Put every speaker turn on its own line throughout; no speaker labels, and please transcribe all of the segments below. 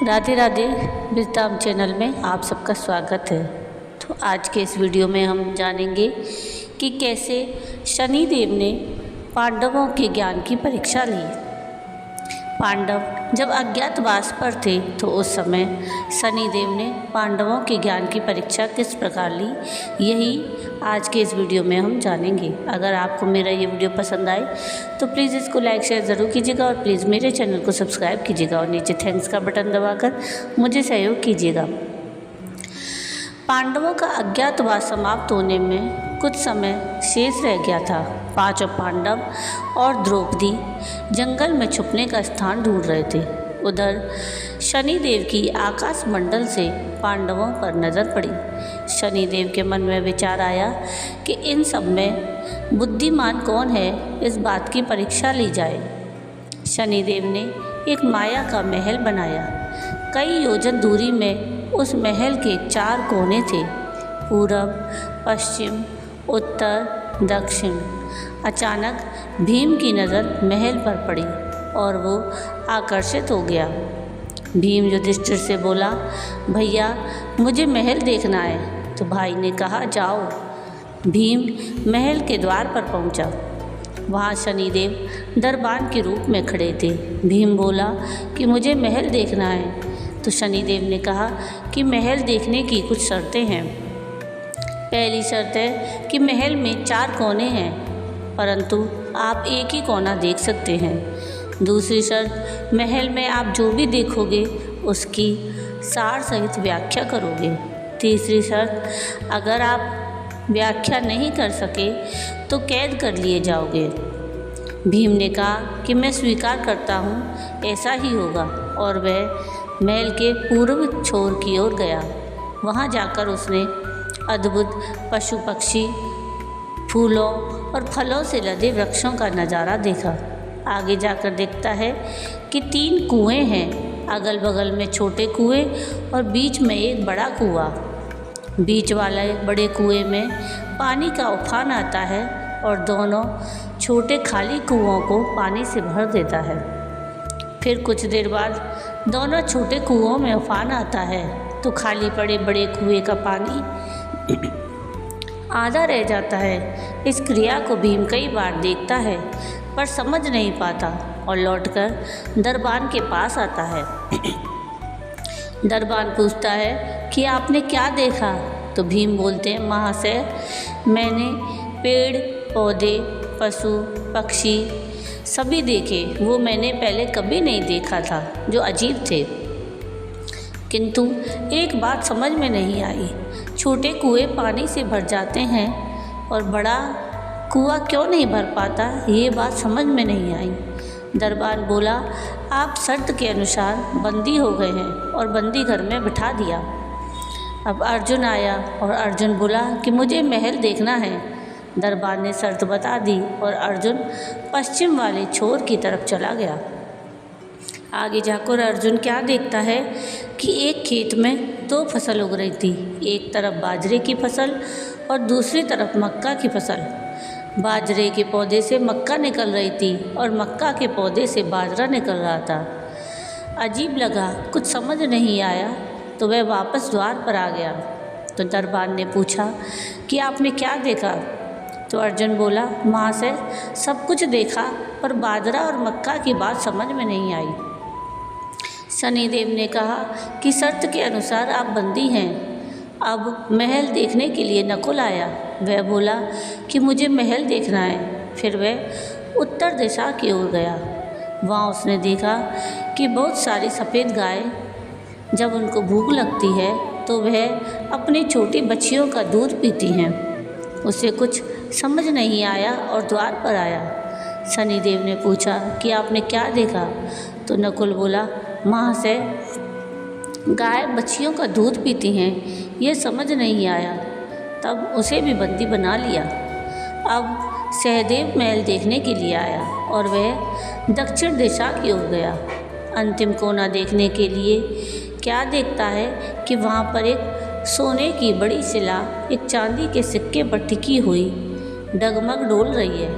Radhe Radhe wisdom channel में आप सबका स्वागत है। तो आज के इस वीडियो में हम जानेंगे कि कैसे शनिदेव ने पांडवों के ज्ञान की परीक्षा ली। पांडव जब अज्ञातवास पर थे तो उस समय शनिदेव ने पांडवों के ज्ञान की परीक्षा किस प्रकार ली, यही आज के इस वीडियो में हम जानेंगे। अगर आपको मेरा ये वीडियो पसंद आए तो प्लीज़ इसको लाइक शेयर ज़रूर कीजिएगा और प्लीज़ मेरे चैनल को सब्सक्राइब कीजिएगा और नीचे थैंक्स का बटन दबाकर मुझे सहयोग कीजिएगा। पांडवों का अज्ञातवास समाप्त होने में कुछ समय शेष रह गया था। पांचों पांडव और द्रौपदी जंगल में छुपने का स्थान ढूंढ रहे थे। उधर शनिदेव की आकाश मंडल से पांडवों पर नज़र पड़ी। शनिदेव के मन में विचार आया कि इन सब में बुद्धिमान कौन है, इस बात की परीक्षा ली जाए। शनिदेव ने एक माया का महल बनाया। कई योजन दूरी में उस महल के 4 कोने थे, पूरब, पश्चिम, उत्तर, दक्षिण। अचानक भीम की नज़र महल पर पड़ी और वो आकर्षित हो गया। भीम युधिष्ठिर से बोला, भैया मुझे महल देखना है। तो भाई ने कहा, जाओ। भीम महल के द्वार पर पहुंचा। वहाँ शनिदेव दरबान के रूप में खड़े थे। भीम बोला कि मुझे महल देखना है। तो शनिदेव ने कहा कि महल देखने की कुछ शर्तें हैं। पहली शर्त है कि महल में 4 कोने हैं, परंतु आप एक ही कोना देख सकते हैं। दूसरी शर्त, महल में आप जो भी देखोगे उसकी सार सहित व्याख्या करोगे। तीसरी शर्त, अगर आप व्याख्या नहीं कर सके तो कैद कर लिए जाओगे। भीम ने कहा कि मैं स्वीकार करता हूँ, ऐसा ही होगा। और वह महल के पूर्व छोर की ओर गया। वहाँ जाकर उसने अद्भुत पशु पक्षी, फूलों और फलों से लदे वृक्षों का नज़ारा देखा। आगे जाकर देखता है कि 3 कुएं हैं, अगल बगल में छोटे कुएं और बीच में एक बड़ा कुआं। बीच वाले बड़े कुएं में पानी का उफान आता है और दोनों छोटे खाली कुओं को पानी से भर देता है। फिर कुछ देर बाद दोनों छोटे कुओं में उफान आता है तो खाली पड़े बड़े कुएं का पानी आधा रह जाता है। इस क्रिया को भीम कई बार देखता है पर समझ नहीं पाता और लौटकर दरबान के पास आता है। दरबान पूछता है कि आपने क्या देखा? तो भीम बोलते हैं, महाशय मैंने पेड़ पौधे, पशु पक्षी सभी देखे, वो मैंने पहले कभी नहीं देखा था, जो अजीब थे। किंतु एक बात समझ में नहीं आई, छोटे कुएं पानी से भर जाते हैं और बड़ा कुआं क्यों नहीं भर पाता, ये बात समझ में नहीं आई। दरबान बोला, आप शर्त के अनुसार बंदी हो गए हैं और बंदी घर में बिठा दिया। अब अर्जुन आया और अर्जुन बोला कि मुझे महल देखना है। दरबान ने शर्त बता दी और अर्जुन पश्चिम वाले छोर की तरफ चला गया। आगे जाकर अर्जुन क्या देखता है कि एक खेत में 2 फसल उग रही थी, एक तरफ बाजरे की फसल और दूसरी तरफ मक्का की फसल। बाजरे के पौधे से मक्का निकल रही थी और मक्का के पौधे से बाजरा निकल रहा था। अजीब लगा, कुछ समझ नहीं आया तो वह वापस द्वार पर आ गया। तो दरबान ने पूछा कि आपने क्या देखा? तो अर्जुन बोला, महाशय सब कुछ देखा पर बाजरा और मक्का की बात समझ में नहीं आई। शनिदेव ने कहा कि शर्त के अनुसार आप बंदी हैं। अब महल देखने के लिए नकुल आया। वह बोला कि मुझे महल देखना है। फिर वह उत्तर दिशा की ओर गया। वहाँ उसने देखा कि बहुत सारी सफ़ेद गाय, जब उनको भूख लगती है तो वह अपनी छोटी बच्चियों का दूध पीती हैं। उसे कुछ समझ नहीं आया और द्वार पर आया। शनिदेव ने पूछा कि आपने क्या देखा? तो नकुल बोला, महाशय गाय बच्चियों का दूध पीती हैं, ये समझ नहीं आया। तब उसे भी बंदी बना लिया। अब सहदेव महल देखने के लिए आया और वह दक्षिण दिशा की ओर गया। अंतिम कोना देखने के लिए क्या देखता है कि वहाँ पर एक सोने की बड़ी शिला एक चांदी के सिक्के पर टिकी हुई डगमग डोल रही है,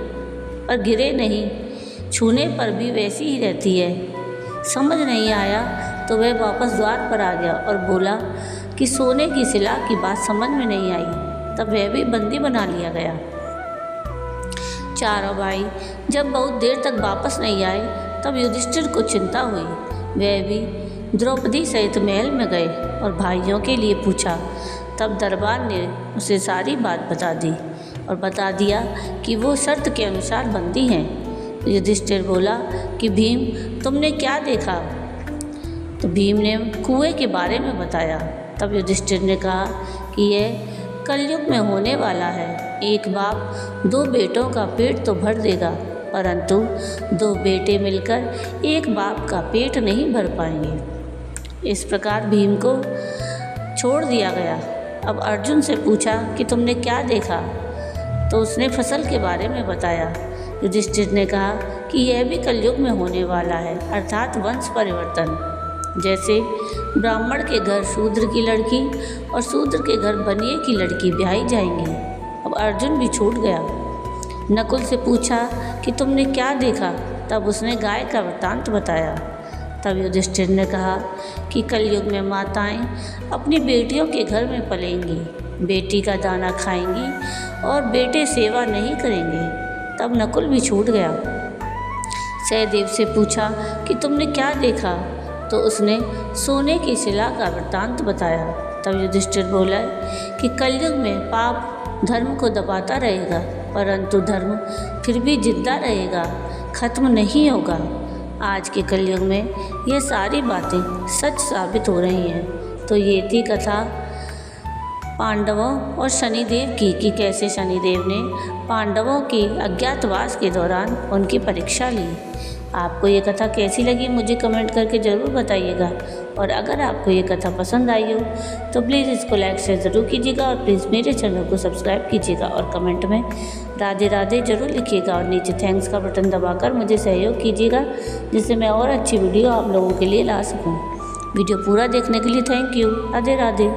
पर गिरे नहीं, छूने पर भी वैसी ही रहती है। समझ नहीं आया तो वह वापस द्वार पर आ गया और बोला कि सोने की शिला की बात समझ में नहीं आई। तब वह भी बंदी बना लिया गया। चारों भाई जब बहुत देर तक वापस नहीं आए तब युधिष्ठिर को चिंता हुई। वह भी द्रौपदी सहित महल में गए और भाइयों के लिए पूछा। तब दरबार ने उसे सारी बात बता दी और बता दिया कि वो शर्त के अनुसार बंदी हैं। युधिष्ठिर बोला कि भीम, तुमने क्या देखा? तो भीम ने कुएं के बारे में बताया। तब युधिष्ठिर ने कहा कि यह कलयुग में होने वाला है। एक बाप 2 बेटों का पेट तो भर देगा, परंतु 2 बेटे मिलकर एक बाप का पेट नहीं भर पाएंगे। इस प्रकार भीम को छोड़ दिया गया। अब अर्जुन से पूछा कि तुमने क्या देखा? तो उसने फसल के बारे में बताया। युधिष्ठिर ने कहा कि यह भी कलयुग में होने वाला है, अर्थात वंश परिवर्तन। जैसे ब्राह्मण के घर शूद्र की लड़की और शूद्र के घर बनिए की लड़की ब्याही जाएंगी। अब अर्जुन भी छूट गया। नकुल से पूछा कि तुमने क्या देखा? तब उसने गाय का वृत्तांत बताया। तब युधिष्ठिर ने कहा कि कलयुग में माताएं अपनी बेटियों के घर में पलेंगी, बेटी का दाना खाएंगी और बेटे सेवा नहीं करेंगे। तब नकुल भी छूट गया। सहदेव से पूछा कि तुमने क्या देखा? तो उसने सोने की शिला का वृत्तांत बताया। तब युधिष्ठिर बोला कि कलयुग में पाप धर्म को दबाता रहेगा, परंतु धर्म फिर भी जिंदा रहेगा, खत्म नहीं होगा। आज के कलयुग में ये सारी बातें सच साबित हो रही हैं। तो ये थी कथा पांडवों और शनिदेव की कि कैसे शनिदेव ने पांडवों की अज्ञातवास के दौरान उनकी परीक्षा ली। आपको ये कथा कैसी लगी मुझे कमेंट करके ज़रूर बताइएगा। और अगर आपको ये कथा पसंद आई हो तो प्लीज़ इसको लाइक शेयर ज़रूर कीजिएगा और प्लीज़ मेरे चैनल को सब्सक्राइब कीजिएगा और कमेंट में राधे राधे ज़रूर लिखिएगा और नीचे थैंक्स का बटन दबाकर मुझे सहयोग कीजिएगा, जिससे मैं और अच्छी वीडियो आप लोगों के लिए ला सकूँ। वीडियो पूरा देखने के लिए थैंक यू। राधे राधे।